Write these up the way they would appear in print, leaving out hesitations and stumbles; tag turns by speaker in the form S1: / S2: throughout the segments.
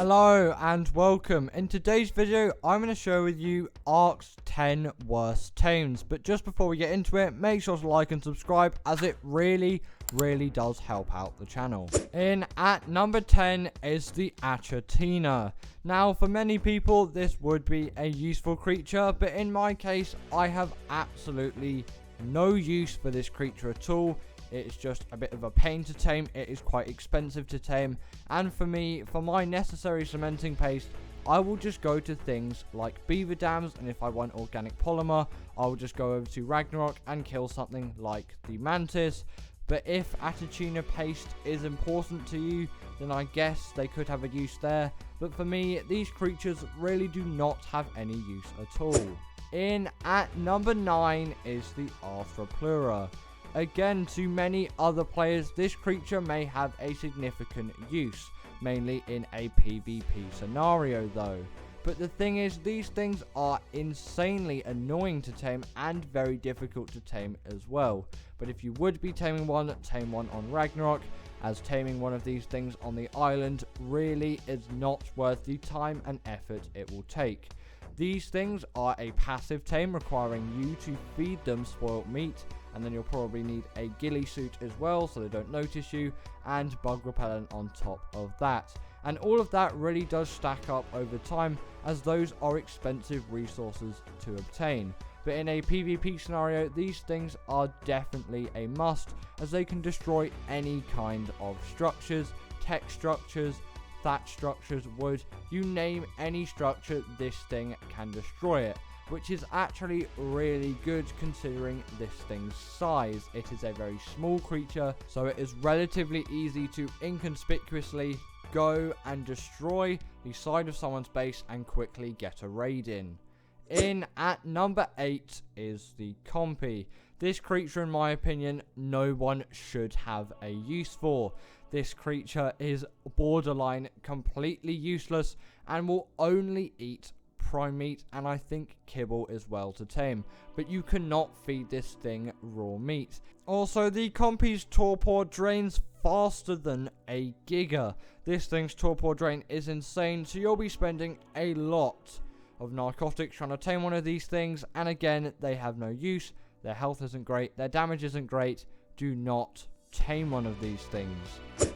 S1: Hello and welcome. In today's video, I'm going to share with you Ark's 10 worst tames. But just before we get into it, make sure to like and subscribe as it really does help out the channel. In at number 10 is the Achatina. Now, for many people, this would be a useful creature, but in my case, I have absolutely no use for this creature at all. It's just a bit of a pain to tame. It is quite expensive to tame. And for me, for my necessary cementing paste, I will just go to things like beaver dams. And if I want organic polymer, I will just go over to Raasclark and kill something like the mantis. But if Achatina paste is important to you, then I guess they could have a use there. But for me, these creatures really do not have any use at all. In at number 9 is the Raasclark. Again, to many other players, this creature may have a significant use, mainly in a PvP scenario though. But the thing is, these things are insanely annoying to tame and very difficult to tame as well. But if you would be taming one, tame one on Raasclark, as taming one of these things on the island really is not worth the time and effort it will take. These things are a passive tame requiring you to feed them spoiled meat, and then you'll probably need a ghillie suit as well so they don't notice you, and bug repellent on top of that. And all of that really does stack up over time, as those are expensive resources to obtain. But in a PvP scenario, these things are definitely a must, as they can destroy any kind of structures, tech structures, thatch structures, wood, you name any structure, this thing can destroy it. Which is actually really good considering this thing's size. It is a very small creature, so it is relatively easy to inconspicuously go and destroy the side of someone's base and quickly get a raid in. In at number 8 is the Compy. This creature, in my opinion, no one should have a use for. This creature is borderline completely useless and will only eat prime meat, and I think kibble as well to tame, but you cannot feed this thing raw meat. Also, the Compy's torpor drains faster than a giga. This thing's torpor drain is insane, so you'll be spending a lot of narcotics trying to tame one of these things, and again, they have no use, their health isn't great, their damage isn't great. Do not tame one of these things.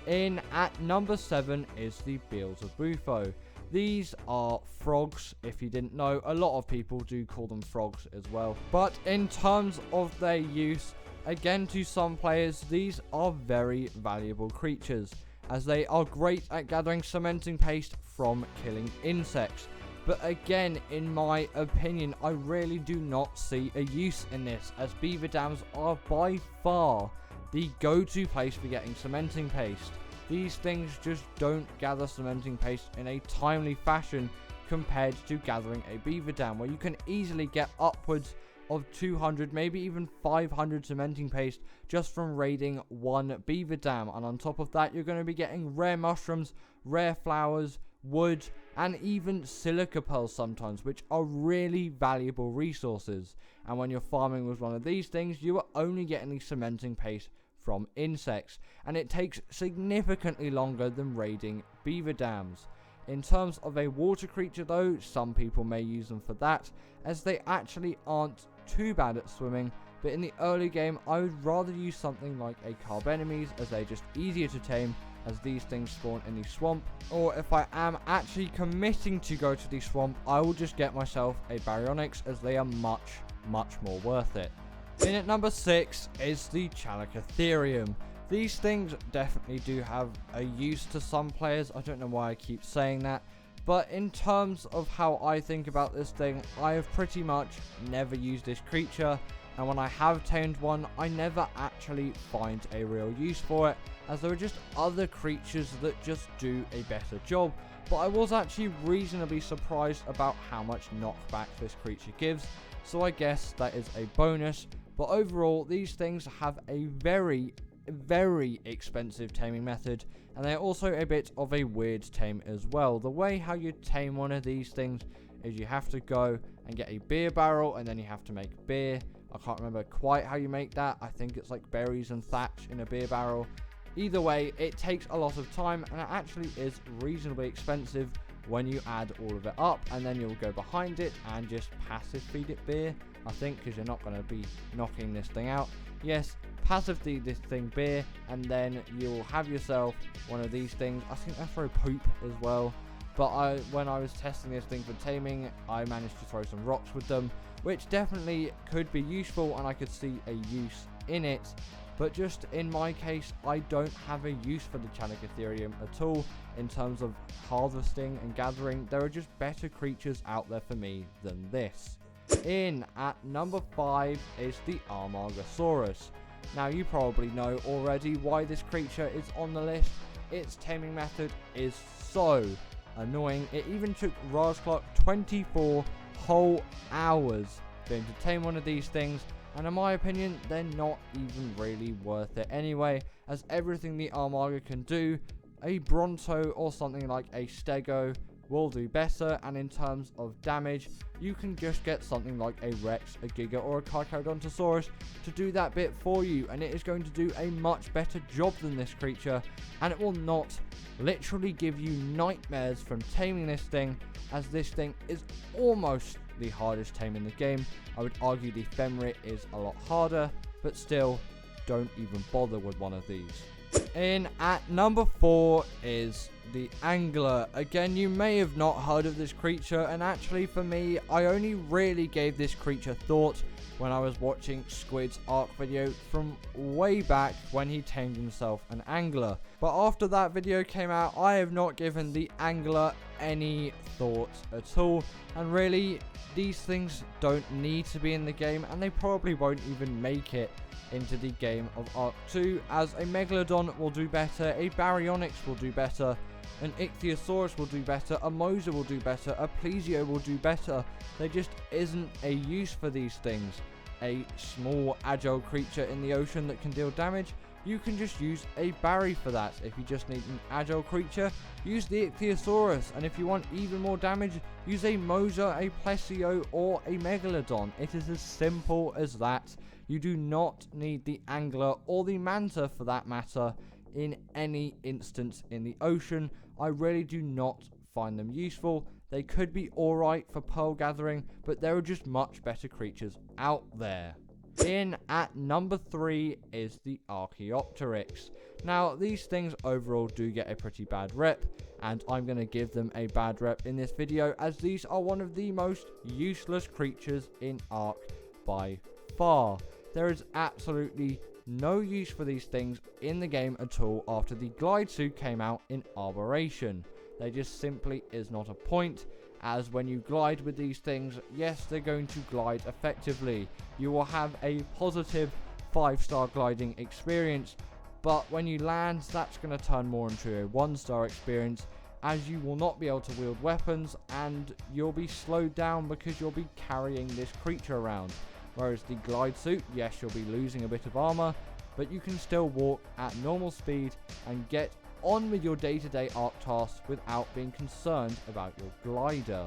S1: In at number 7 is the Beelzebufo. These are frogs, if you didn't know. A lot of people do call them frogs as well. But in terms of their use, again, to some players, these are very valuable creatures, as they are great at gathering cementing paste from killing insects. But again, in my opinion, I really do not see a use in this, as beaver dams are by far the go-to place for getting cementing paste. These things just don't gather cementing paste in a timely fashion compared to gathering a beaver dam, where you can easily get upwards of 200, maybe even 500 cementing paste just from raiding one beaver dam. And on top of that, you're going to be getting rare mushrooms, rare flowers, wood, and even silica pearls sometimes, which are really valuable resources. And when you're farming with one of these things, you are only getting the cementing paste from insects, and it takes significantly longer than raiding beaver dams. In terms of a water creature though, some people may use them for that, as they actually aren't too bad at swimming, but in the early game I would rather use something like a Carbenemes, as they're just easier to tame, as these things spawn in the swamp. Or if I am actually committing to go to the swamp, I will just get myself a Baryonyx, as they are much more worth it. In at number 6 is the Chalicotherium. These things definitely do have a use to some players. I don't know why I keep saying that. But in terms of how I think about this thing, I have pretty much never used this creature. And when I have tamed one, I never actually find a real use for it, as there are just other creatures that just do a better job. But I was actually reasonably surprised about how much knockback this creature gives, so I guess that is a bonus. But overall, these things have a very expensive taming method, and they're also a bit of a weird tame as well. The way how you tame one of these things is you have to go and get a beer barrel, and then you have to make beer. I can't remember quite how you make that. I think it's like berries and thatch in a beer barrel. Either way, it takes a lot of time and it actually is reasonably expensive when you add all of it up, and then you'll go behind it and just passive feed it beer, I think, because you're not going to be knocking this thing out. Yes, passive feed this thing beer, and then you'll have yourself one of these things. I think they throw poop as well, but when I was testing this thing for taming, I managed to throw some rocks with them, which definitely could be useful and I could see a use in it. But just in my case, I don't have a use for the Ethereum at all in terms of harvesting and gathering. There are just better creatures out there for me than this. In at number 5 is the Amargasaurus. Now you probably know already why this creature is on the list. Its taming method is so annoying. It even took Raasclark 24 whole hours for him to tame one of these things. And in my opinion, they're not even really worth it anyway, as everything the Amarga can do, a Bronto or something like a Stego will do better. And in terms of damage, you can just get something like a Rex, a Giga or a Carcharodontosaurus to do that bit for you, and it is going to do a much better job than this creature, and it will not literally give you nightmares from taming this thing, as this thing is almost the hardest tame in the game. I would argue the Ephemerate is a lot harder, but still, don't even bother with one of these. In at number 4 is the Angler. Again, you may have not heard of this creature, and actually for me, I only really gave this creature thought when I was watching Squid's Arc video from way back when he tamed himself an Angler. But after that video came out, I have not given the Angler any thought at all, and really, these things don't need to be in the game, and they probably won't even make it into the game of Arc 2, as a Megalodon will do better, a Baryonyx will do better, an Ichthyosaurus will do better, a Mosa will do better, a Plesio will do better. There just isn't a use for these things. A small agile creature in the ocean that can deal damage, you can just use a Barry for that. If you just need an agile creature, use the Ichthyosaurus, and if you want even more damage, use a Mosa, a Plesio or a Megalodon. It is as simple as that. You do not need the Angler or the Manta for that matter in any instance in the ocean. I really do not find them useful. They could be alright for pearl gathering, but there are just much better creatures out there. In at number 3 is the Archaeopteryx. Now, these things overall do get a pretty bad rep, and I'm going to give them a bad rep in this video, as these are one of the most useless creatures in Ark by far. There is absolutely no use for these things in the game at all after the glide suit came out in Arboration. There just simply is not a point, as when you glide with these things, yes, they're going to glide effectively. You will have a positive 5-star gliding experience, but when you land, that's going to turn more into a 1-star experience, as you will not be able to wield weapons, and you'll be slowed down because you'll be carrying this creature around. Whereas the glide suit, yes, you'll be losing a bit of armor, but you can still walk at normal speed and get on with your day-to-day Ark tasks without being concerned about your glider.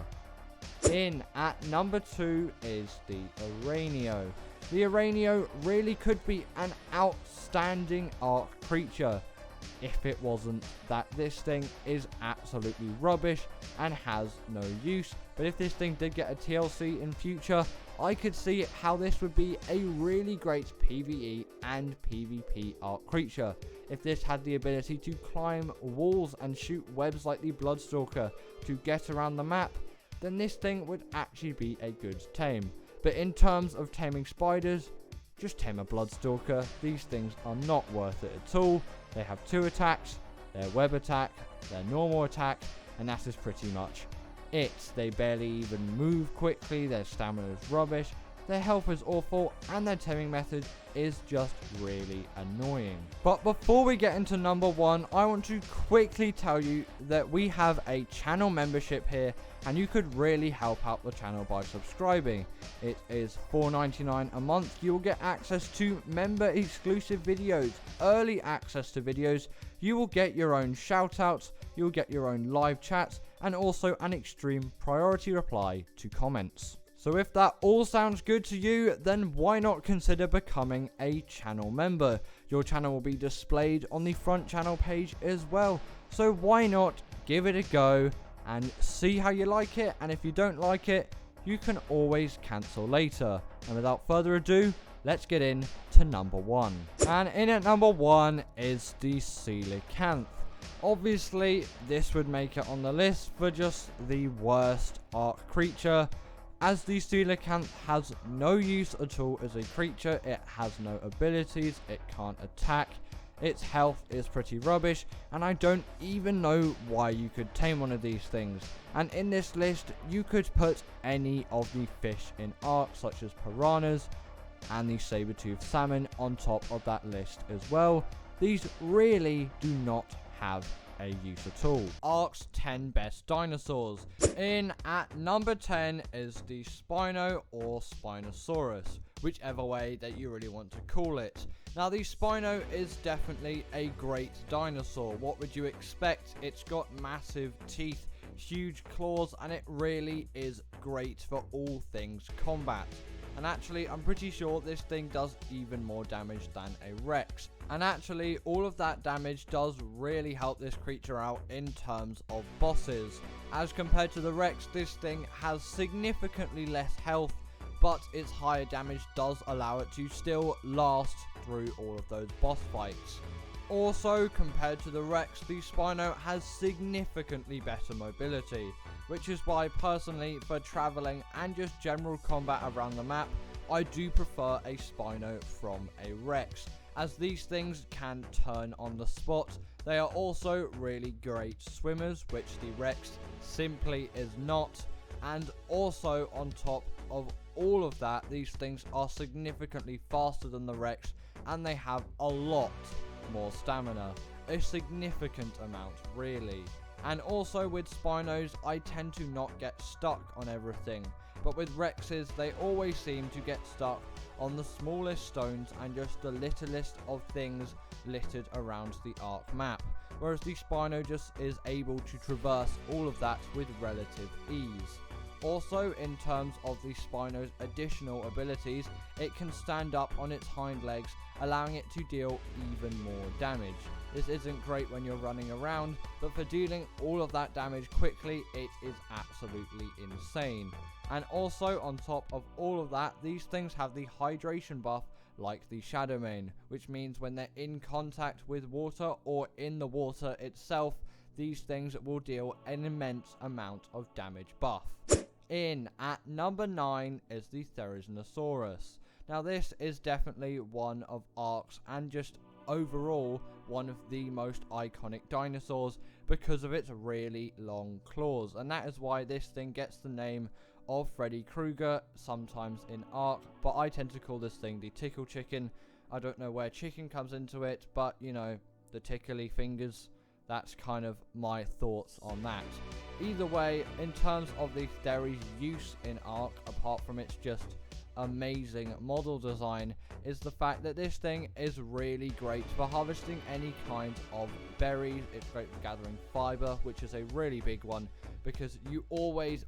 S1: In at number 2 is the Aranio. The Aranio really could be an outstanding Ark creature, if it wasn't that this thing is absolutely rubbish and has no use. But if this thing did get a TLC in future, I could see how this would be a really great PvE and PvP Ark creature. If this had the ability to climb walls and shoot webs like the Bloodstalker to get around the map, then this thing would actually be a good tame. But in terms of taming spiders, just tame a Bloodstalker. These things are not worth it at all. They have 2 attacks, their web attack, their normal attack, and that is pretty much it. They barely even move quickly, their stamina is rubbish, their health is awful, and their taming method is just really annoying. But before we get into number 1, I want to quickly tell you that we have a channel membership here, and you could really help out the channel by subscribing. It is $4.99 a month. You will get access to member exclusive videos, early access to videos, you will get your own shoutouts, you will get your own live chats, and also an extreme priority reply to comments. So if that all sounds good to you, then why not consider becoming a channel member? Your channel will be displayed on the front channel page as well. So why not give it a go and see how you like it, and if you don't like it, you can always cancel later. And without further ado, let's get into number 1. And in at number 1 is the coelacanth. Obviously, this would make it on the list for just the worst Ark creature, as the coelacanth has no use at all as a creature. It has no abilities, it can't attack, its health is pretty rubbish, and I don't even know why you could tame one of these things. And in this list, you could put any of the fish in Ark, such as piranhas and the saber-toothed salmon on top of that list as well. These really do not have a use at all. Ark's 10 best dinosaurs. In at number 10 is the Spino or Spinosaurus, whichever way that you really want to call it. Now, the Spino is definitely a great dinosaur. What would you expect? It's got massive teeth, huge claws, and it really is great for all things combat. And actually, I'm pretty sure this thing does even more damage than a Rex. And actually, all of that damage does really help this creature out in terms of bosses. As compared to the Rex, this thing has significantly less health, but its higher damage does allow it to still last through all of those boss fights. Also, compared to the Rex, the Spino has significantly better mobility, which is why personally, for travelling and just general combat around the map, I do prefer a Spino from a Rex, as these things can turn on the spot. They are also really great swimmers, which the Rex simply is not. And also, on top of all of that, these things are significantly faster than the Rex, and they have a lot more stamina. A significant amount, really. And also with Spinos, I tend to not get stuck on everything. But with Rexes, they always seem to get stuck on the smallest stones and just the littlest of things littered around the Ark map. Whereas the Spino just is able to traverse all of that with relative ease. Also, in terms of the Spino's additional abilities, it can stand up on its hind legs, allowing it to deal even more damage. This isn't great when you're running around, but for dealing all of that damage quickly, it is absolutely insane. And also, on top of all of that, these things have the hydration buff like the Shadowmane, which means when they're in contact with water or in the water itself, these things will deal an immense amount of damage buff. In at number 9 is the Therizinosaurus. Now, this is definitely one of Ark's and just overall one of the most iconic dinosaurs because of its really long claws, and that is why this thing gets the name of Freddy Krueger sometimes in Ark, but I tend to call this thing the tickle chicken. I don't know where chicken comes into it, but you know, the tickly fingers, that's kind of my thoughts on that. Either way, in terms of the Thery's use in Ark, apart from its just amazing model design, is the fact that this thing is really great for harvesting any kind of berries. It's great for gathering fiber, which is a really big one because you always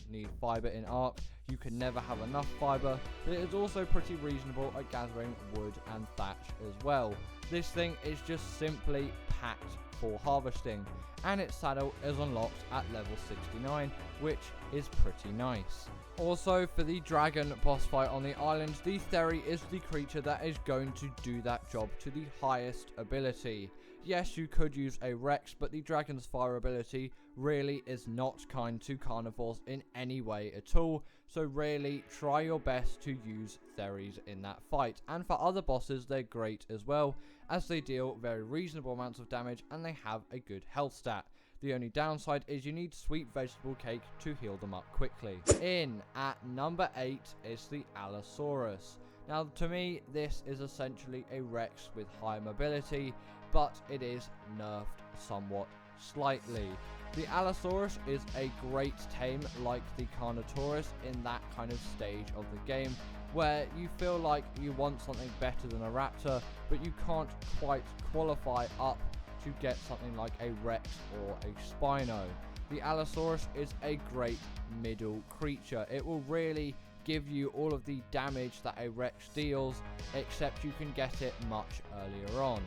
S1: need fiber in Ark. You can never have enough fiber, but it is also pretty reasonable at gathering wood and thatch as well. This thing is just simply packed for harvesting, and its saddle is unlocked at level 69, which is pretty nice. Also, for the dragon boss fight on the island, the Thery is the creature that is going to do that job to the highest ability. Yes, you could use a Rex, but the dragon's fire ability really is not kind to carnivores in any way at all, so really try your best to use Therys in that fight. And for other bosses, they're great as well, as they deal very reasonable amounts of damage and they have a good health stat. The only downside is you need sweet vegetable cake to heal them up quickly. In at number 8 is the Allosaurus. Now, to me, this is essentially a Rex with high mobility, but it is nerfed somewhat slightly. The Allosaurus is a great tame like the Carnotaurus in that kind of stage of the game, where you feel like you want something better than a raptor, but you can't quite qualify up to get something like a Rex or a Spino. the Allosaurus is a great middle creature. It will really give you all of the damage that a Rex deals, except you can get it much earlier on.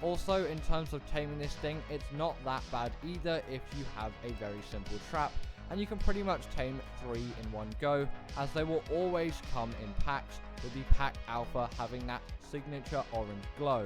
S1: Also, in terms of taming this thing, it's not that bad either if you have a very simple trap, and you can pretty much tame 3 in one go, as they will always come in packs, with the pack alpha having that signature orange glow.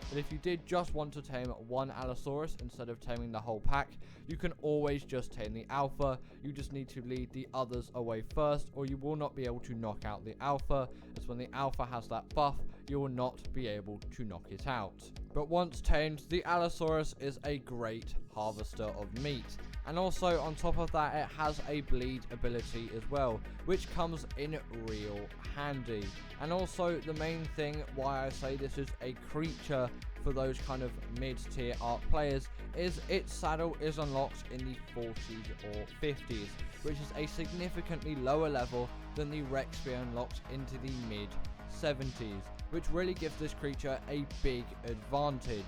S1: But if you did just want to tame one Allosaurus instead of taming the whole pack, you can always just tame the alpha. You just need to lead the others away first, or you will not be able to knock out the alpha, as when the alpha has that buff, you will not be able to knock it out. But once tamed, the Allosaurus is a great harvester of meat. And also, on top of that, it has a bleed ability as well, which comes in real handy. And also, the main thing why I say this is a creature for those kind of mid-tier ARC players is its saddle is unlocked in the 40s or 50s, which is a significantly lower level than the Rex being unlocked into the mid-70s, which really gives this creature a big advantage.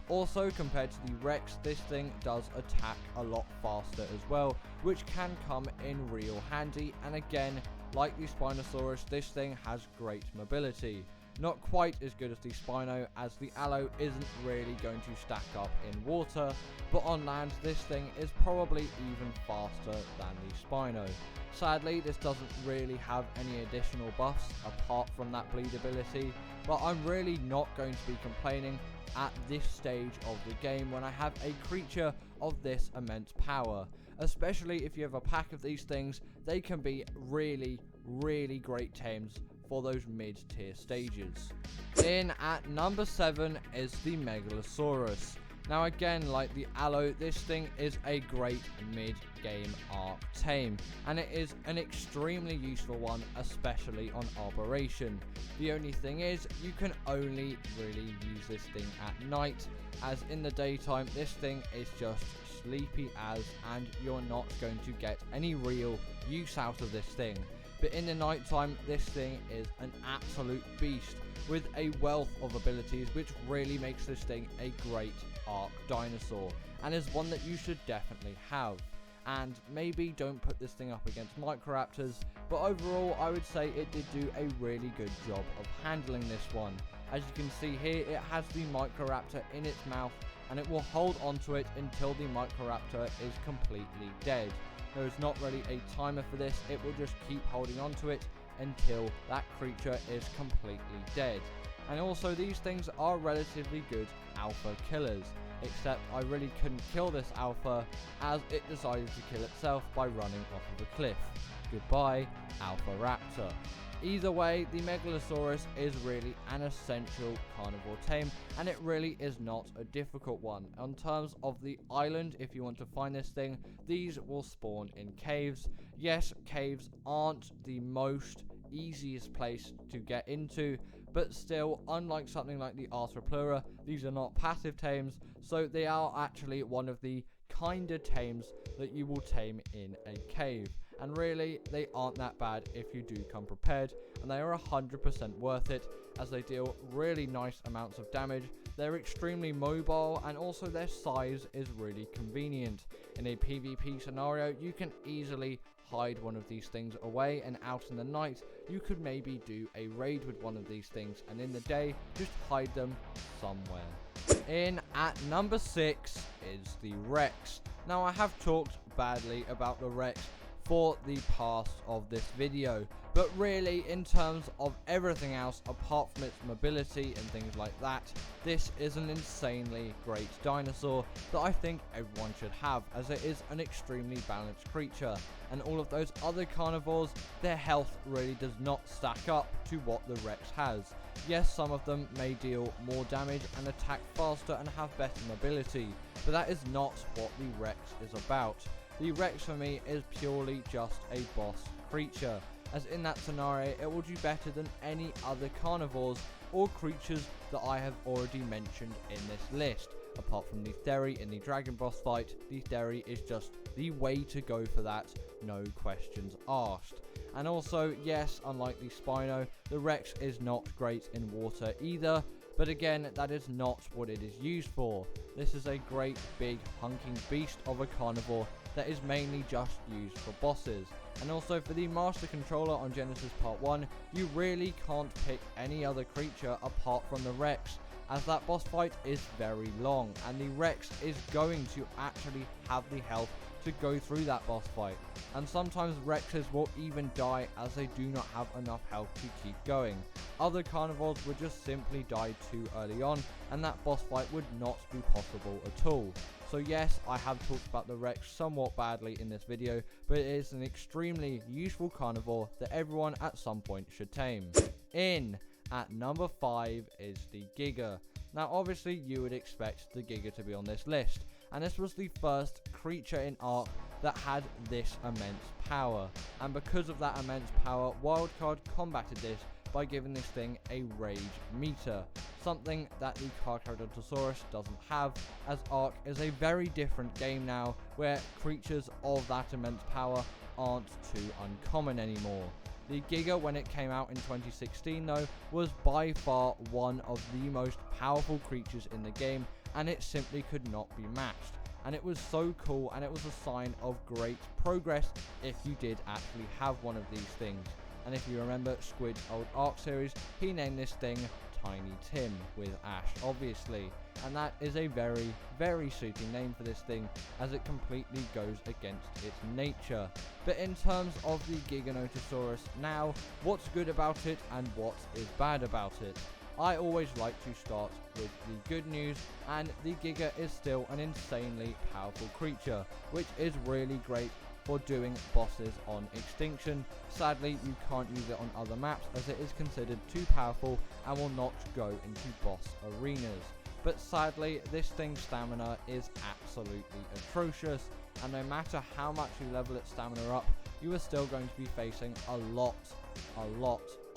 S1: Also, compared to the Rex, this thing does attack a lot faster as well, which can come in real handy. And again, like the Spinosaurus, this thing has great mobility. Not quite as good as the Spino, as the Allo isn't really going to stack up in water, but on land this thing is probably even faster than the Spino. Sadly, this doesn't really have any additional buffs apart from that bleed ability, but I'm really not going to be complaining at this stage of the game when I have a creature of this immense power. Especially if you have a pack of these things, they can be really great tames for those mid-tier stages. In at number 7 is the Megalosaurus. Now again, like the Allo, this thing is a great mid-game ARC tame, and it is an extremely useful one, especially on Arboration. The only thing is, you can only really use this thing at night, as in the daytime this thing is just sleepy as, and you're not going to get any real use out of this thing. But in the nighttime, this thing is an absolute beast with a wealth of abilities, which really makes this thing a great ARC dinosaur, and is one that you should definitely have. And maybe don't put this thing up against Microraptors, but overall I would say it did do a really good job of handling this one. As you can see here, it has the Microraptor in its mouth, and it will hold onto it until the Microraptor is completely dead. There is not really a timer for this, it will just keep holding onto it until that creature is completely dead. And also, these things are relatively good alpha killers, except I really couldn't kill this alpha as it decided to kill itself by running off of a cliff. Goodbye, Alpha Raptor. Either way, the Megalosaurus is really an essential carnivore tame, and it really is not a difficult one. In terms of the island, if you want to find this thing, these will spawn in caves. Yes, caves aren't the most easiest place to get into, but still, unlike something like the Arthropleura, these are not passive tames, so they are actually one of the kinder tames that you will tame in a cave. And really, they aren't that bad if you do come prepared, and they are 100% worth it, as they deal really nice amounts of damage. They're extremely mobile, and also their size is really convenient. In a PvP scenario, you can easily hide one of these things away, and out in the night, you could maybe do a raid with one of these things, and in the day, just hide them somewhere. In at number 6 is the Rex. Now, I have talked badly about the Rex for the past of this video, but really, in terms of everything else apart from its mobility and things like that, this is an insanely great dinosaur that I think everyone should have, as it is an extremely balanced creature, and all of those other carnivores, their health really does not stack up to what the Rex has. Yes, some of them may deal more damage and attack faster and have better mobility, but that is not what the Rex is about. The Rex for me is purely just a boss creature, as in that scenario it will do better than any other carnivores or creatures that I have already mentioned in this list. Apart from the Theory in the Dragon boss fight, the Theory is just the way to go for that, no questions asked. And also, yes, unlike the Spino, the Rex is not great in water either, but again, that is not what it is used for. This is a great big hunking beast of a carnivore that is mainly just used for bosses. And also for the Master Controller on Genesis Part 1, you really can't pick any other creature apart from the Rex, as that boss fight is very long, and the Rex is going to actually have the health to go through that boss fight. And sometimes Rexes will even die as they do not have enough health to keep going. Other carnivores would just simply die too early on, and that boss fight would not be possible at all. So yes, I have talked about the Rex somewhat badly in this video, but it is an extremely useful carnivore that everyone at some point should tame. In at number 5 is the Giga. Now obviously you would expect the Giga to be on this list, and this was the first creature in Ark that had this immense power. And because of that immense power, Wildcard combated this by giving this thing a rage meter, something that the Carcharodontosaurus doesn't have, as Ark is a very different game now, where creatures of that immense power aren't too uncommon anymore. The Giga, when it came out in 2016 though, was by far one of the most powerful creatures in the game, and it simply could not be matched. And it was so cool, and it was a sign of great progress if you did actually have one of these things. And if you remember Squid's old Ark series, he named this thing Tiny Tim, with Ash obviously, and that is a very, very suiting name for this thing, as it completely goes against its nature. But in terms of the Giganotosaurus now, what's good about it and what is bad about it? I always like to start with the good news, and the Giga is still an insanely powerful creature, which is really great for doing bosses on Extinction. Sadly, you can't use it on other maps as it is considered too powerful and will not go into boss arenas. But sadly, this thing's stamina is absolutely atrocious, and no matter how much you level its stamina up, you are still going to be facing a lot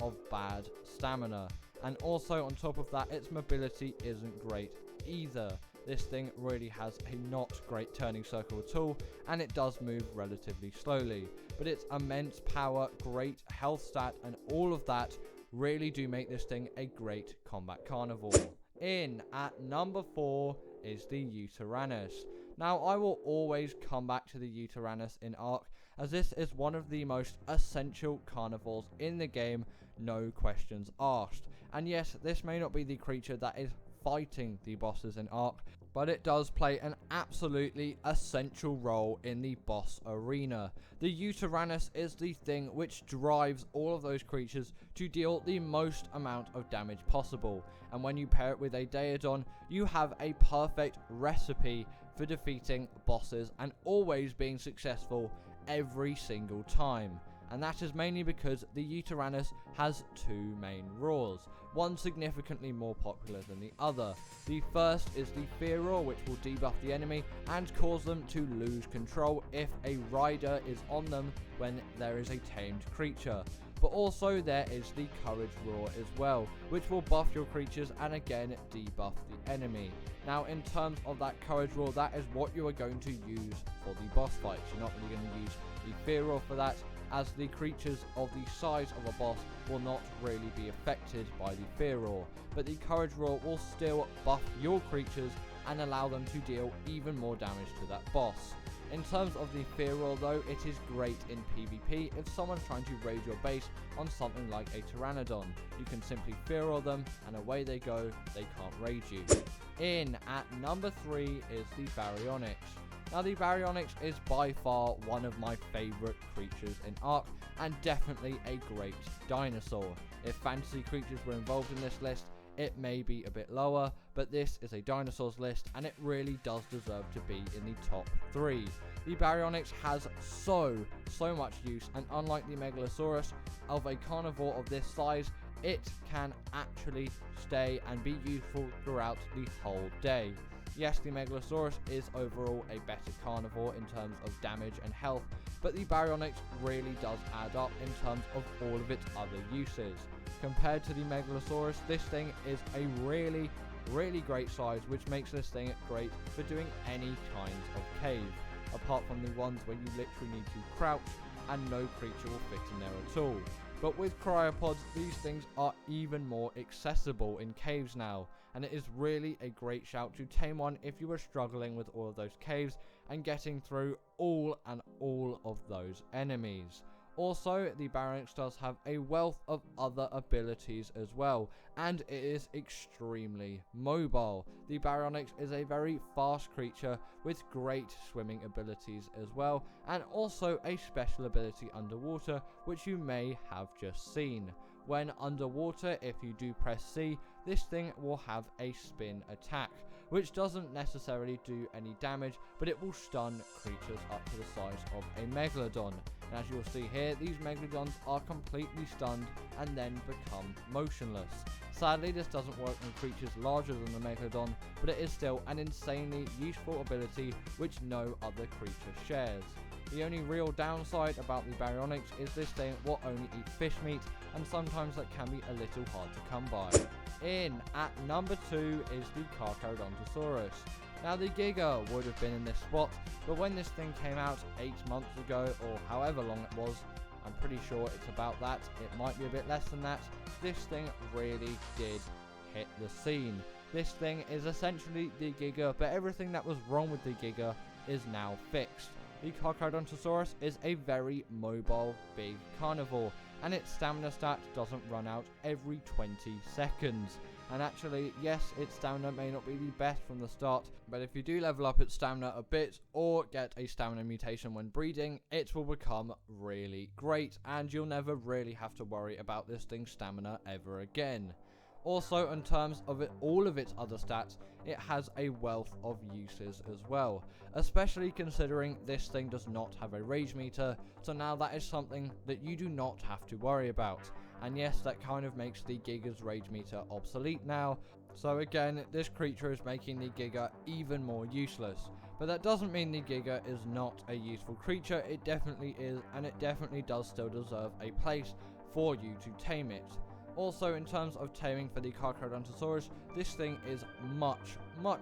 S1: of bad stamina. And also on top of that, its mobility isn't great either. This thing really has a not great turning circle at all, and it does move relatively slowly. But its immense power, great health stat, and all of that really do make this thing a great combat carnivore. In at number 4 is the Yutyrannus. Now I will always come back to the Yutyrannus in Ark, as this is one of the most essential carnivores in the game, no questions asked. And yes, this may not be the creature that is fighting the bosses in Ark, but it does play an absolutely essential role in the boss arena. The Yutyrannus is the thing which drives all of those creatures to deal the most amount of damage possible, and when you pair it with a Daedon, you have a perfect recipe for defeating bosses and always being successful every single time. And that is mainly because the Yutyrannus has two main roars, one significantly more popular than the other. The first is the Fear Roar, which will debuff the enemy and cause them to lose control if a rider is on them when there is a tamed creature. But also there is the Courage Roar as well, which will buff your creatures and again debuff the enemy. Now in terms of that Courage Roar, that is what you are going to use for the boss fights. You're not really going to use the Fear Roar for that, as the creatures of the size of a boss will not really be affected by the Fear Roar, but the Courage Roar will still buff your creatures and allow them to deal even more damage to that boss. In terms of the Fear Roar though, it is great in PvP if someone's trying to raid your base on something like a Pteranodon. You can simply Fear Roar them and away they go, they can't raid you. In at number 3 is the Baryonyx. Now the Baryonyx is by far one of my favourite creatures in Ark, and definitely a great dinosaur. If fantasy creatures were involved in this list, it may be a bit lower, but this is a dinosaurs list and it really does deserve to be in the top 3. The Baryonyx has so much use, and unlike the Megalosaurus, of a carnivore of this size, it can actually stay and be useful throughout the whole day. Yes, the Megalosaurus is overall a better carnivore in terms of damage and health, but the Baryonyx really does add up in terms of all of its other uses. Compared to the Megalosaurus, this thing is a really great size, which makes this thing great for doing any kinds of cave, apart from the ones where you literally need to crouch and no creature will fit in there at all. But with cryopods, these things are even more accessible in caves now, and it is really a great shout to tame one if you are struggling with all of those caves and getting through all of those enemies. Also, the Baryonyx does have a wealth of other abilities as well, and it is extremely mobile. The Baryonyx is a very fast creature with great swimming abilities as well, and also a special ability underwater, which you may have just seen. When underwater, if you do press C, this thing will have a spin attack, which doesn't necessarily do any damage, but it will stun creatures up to the size of a Megalodon. And as you'll see here, these Megalodons are completely stunned and then become motionless. Sadly, this doesn't work on creatures larger than the Megalodon, but it is still an insanely useful ability which no other creature shares. The only real downside about the Baryonyx is this thing will only eat fish meat, and sometimes that can be a little hard to come by. In at number 2 is the Carcharodontosaurus. Now the Giga would have been in this spot, but when this thing came out 8 months ago, or however long it was, I'm pretty sure it's about that, it might be a bit less than that, this thing really did hit the scene. This thing is essentially the Giga, but everything that was wrong with the Giga is now fixed. The Carcharodontosaurus is a very mobile, big carnivore, and its stamina stat doesn't run out every 20 seconds. And actually, yes, its stamina may not be the best from the start, but if you do level up its stamina a bit, or get a stamina mutation when breeding, it will become really great, and you'll never really have to worry about this thing's stamina ever again. Also, in terms of all of its other stats, it has a wealth of uses as well, especially considering this thing does not have a rage meter, so now that is something that you do not have to worry about. And yes, that kind of makes the Giga's rage meter obsolete now, so again, this creature is making the Giga even more useless. But that doesn't mean the Giga is not a useful creature, it definitely is, and it definitely does still deserve a place for you to tame it. Also, in terms of taming for the Carcharodontosaurus, this thing is much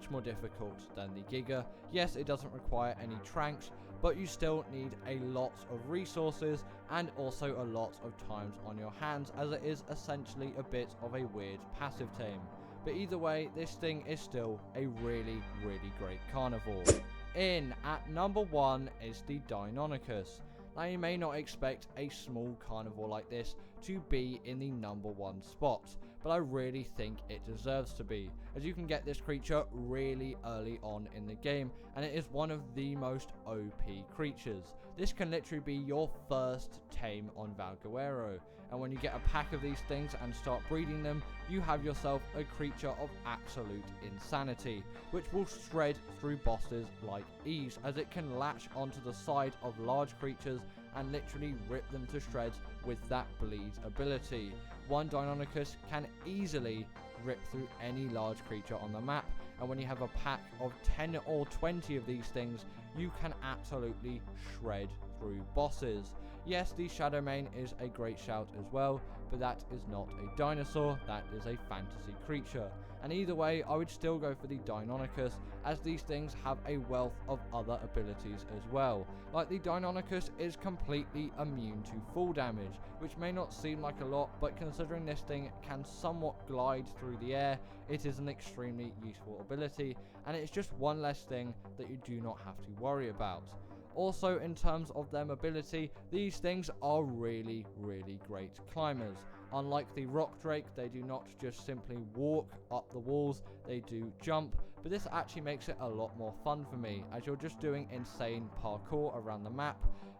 S1: more difficult than the Giga. Yes, it doesn't require any tranks, but you still need a lot of resources and also a lot of times on your hands, as it is essentially a bit of a weird passive tame. But either way, this thing is still a really great carnivore. In at number 1 is the Deinonychus. Now, you may not expect a small carnivore like this to be in the number 1 spot, but I really think it deserves to be, as you can get this creature really early on in the game, and it is one of the most OP creatures. This can literally be your first tame on Valguero, and when you get a pack of these things and start breeding them, you have yourself a creature of absolute insanity, which will shred through bosses like ease, as it can latch onto the side of large creatures and literally rip them to shreds with that bleed ability. One Deinonychus can easily rip through any large creature on the map, and when you have a pack of 10 or 20 of these things, you can absolutely shred through bosses. Yes, the Shadowmane is a great shout as well, but that is not a dinosaur, that is a fantasy creature. And either way, I would still go for the Deinonychus, as these things have a wealth of other abilities as well. Like, the Deinonychus is completely immune to fall damage, which may not seem like a lot, but considering this thing can somewhat glide through the air, it is an extremely useful ability, and it's just one less thing that you do not have to worry about. Also, in terms of their mobility, these things are really great climbers. Unlike the rock drake, they do not just simply walk up the walls, they do jump, but this actually makes it a lot more fun for me, as you're just doing insane parkour around the map.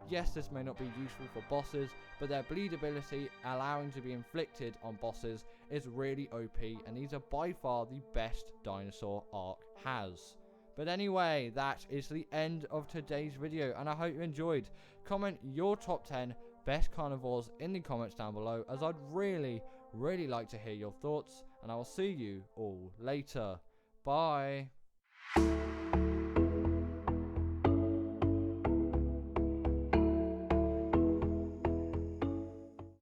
S1: Yes, this may not be useful for bosses, but their bleed ability, allowing to be inflicted on bosses, is really OP, and these are by far the best dinosaur Ark has. But anyway, that is the end of today's video, and I hope you enjoyed. Comment your top 10 best carnivores in the comments down below, as I'd really like to hear your thoughts, and I will see you all later. Bye.